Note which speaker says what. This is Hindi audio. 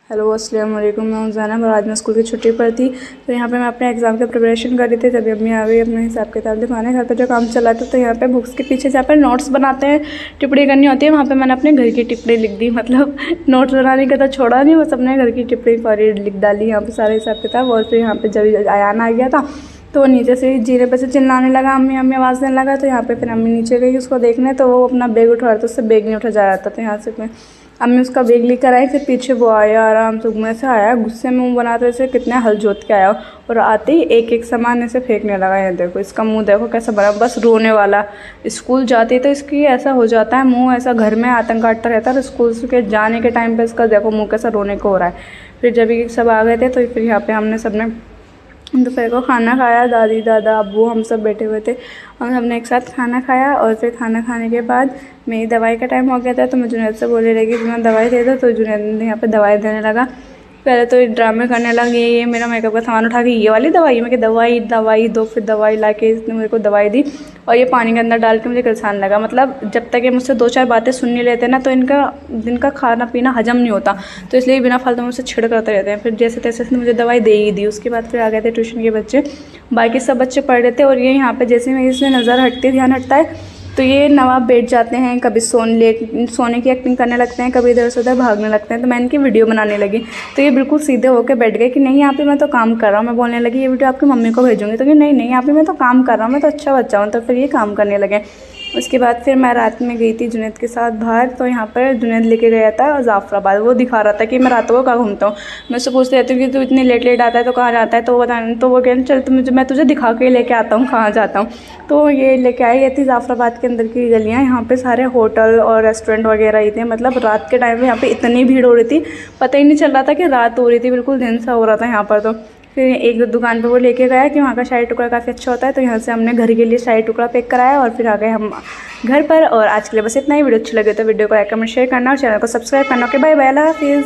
Speaker 1: हेलो अस्सलाम वालेकुम, मैं ज़ैनब और आज मैं स्कूल की छुट्टी पर थी। तो यहाँ पे मैं अपने एग्ज़ाम की प्रिपरेशन कर रही थी। तभी अम्मी आ गई अपने हिसाब किताब दिखाने। घर पे जो काम चला था तो यहाँ पे बुक्स के पीछे जहाँ पर नोट्स बनाते हैं, टिप्पणी करनी होती है, वहाँ पे मैंने अपने घर की टिप्पणी लिख दी। मतलब नोट्स बनाने का तो छोड़ा नहीं, बस अपने घर की टिप्पणी सारी लिख डाली यहाँ पर सारे हिसाब किताब। और फिर यहाँ पर जब आयान आ गया था तो वो नीचे से जीने पे से चिल्लाने लगा, अम्मी अम्मी आवाज़ देने लगा। तो यहाँ पे फिर अम्मी नीचे गई उसको देखने, तो वो अपना बैग उठा रहा था, उससे बैग नहीं उठा जा रहा था। तो यहाँ से मैं अम्मी उसका बैग लेकर आई। फिर पीछे वो आया, आराम से मुँह से आया, गुस्से में मुँह बनाते ऐसे कितने हल जोत के आया। और आते ही एक एक सामान ऐसे फेंकने लगा। ये देखो इसका मुंह देखो कैसा बना, बस रोने वाला। स्कूल जाती तो इसकी ऐसा हो जाता है मुंह, ऐसा घर में आतंक काटता रहता है। और स्कूल के जाने के टाइम पे इसका देखो मुंह कैसा रोने को हो रहा है। फिर जब ये सब आ गए थे तो फिर यहाँ पे हमने सबने दोपहर को खाना खाया। दादी दादा अब्बू हम सब बैठे हुए थे और हमने एक साथ खाना खाया। और फिर खाना खाने के बाद मेरी दवाई का टाइम हो गया था, तो मैं जुनैद से बोलने लगी जुनैद दवाई दे दो। तो जुनैद ने यहाँ पे दवाई देने लगा। पहले तो ड्रामे करने लगे, ये मेरा मेकअप का सामान उठा के ये वाली दवाई, मैं कि दवाई दो। फिर दवाई ला के इसने मेरे को दवाई दी और ये पानी के अंदर डाल के मुझे किलसान लगा। मतलब जब तक ये मुझसे 2-4 बातें सुन नहीं लेते ना तो इनका दिन का खाना पीना हजम नहीं होता। तो इसलिए बिना फालतू मुझसे छिड़ करते रहते हैं। फिर जैसे तैसे इसने मुझे दवाई दे ही दी। उसके बाद फिर आ गए थे ट्यूशन के बच्चे, बाकी सब बच्चे पढ़ रहे थे। और ये यहाँ पे जैसे मेरी इसमें नज़र हटती ध्यान हटता है तो ये नवाब बैठ जाते हैं, कभी सोने की एक्टिंग करने लगते हैं, कभी इधर से उधर भागने लगते हैं। तो मैं इनकी वीडियो बनाने लगी तो ये बिल्कुल सीधे होकर बैठ गए कि नहीं यहाँ पे मैं तो काम कर रहा हूँ। मैं बोलने लगी ये वीडियो आपकी मम्मी को भेजूँगी, तो कि नहीं यहाँ पे मैं तो काम कर रहा हूँ, मैं तो अच्छा बच्चा हूँ। तो फिर ये काम करने लगे। उसके बाद फिर मैं रात में गई थी जुनैद के साथ बाहर। तो यहाँ पर जुनैद लेके गया था जाफराबाद। वो दिखा रहा था कि मैं रातों को कहाँ घूमता हूँ। मैं उससे पूछती रहती हूँ कि तू इतनी लेट आता है तो कहाँ जाता है, तो वो तो वो कहने चल मैं तुझे दिखा के लेके आता हूँ कहाँ जाता हूँ। तो ये लेके आई। ये थी जाफराबाद के अंदर की गलियाँ, यहाँ पे सारे होटल और रेस्टोरेंट वगैरह ही थे। मतलब रात के टाइम में यहाँ पे इतनी भीड़ हो रही थी, पता ही नहीं चल रहा था कि रात हो रही थी, बिल्कुल दिन सा हो रहा था यहाँ पर। तो फिर एक दुकान पे वो लेके गया कि वहाँ का शाही टुकड़ा काफ़ी अच्छा होता है। तो यहाँ से हमने घर के लिए शाही टुकड़ा पैक कराया और फिर आ गए हम घर पर। और आज के लिए बस इतना ही। वीडियो अच्छी लगे तो वीडियो को लाइक कमेंट शेयर करना और चैनल को सब्सक्राइब करना। ओके बाय बाय, अल्लाह हाफिज़।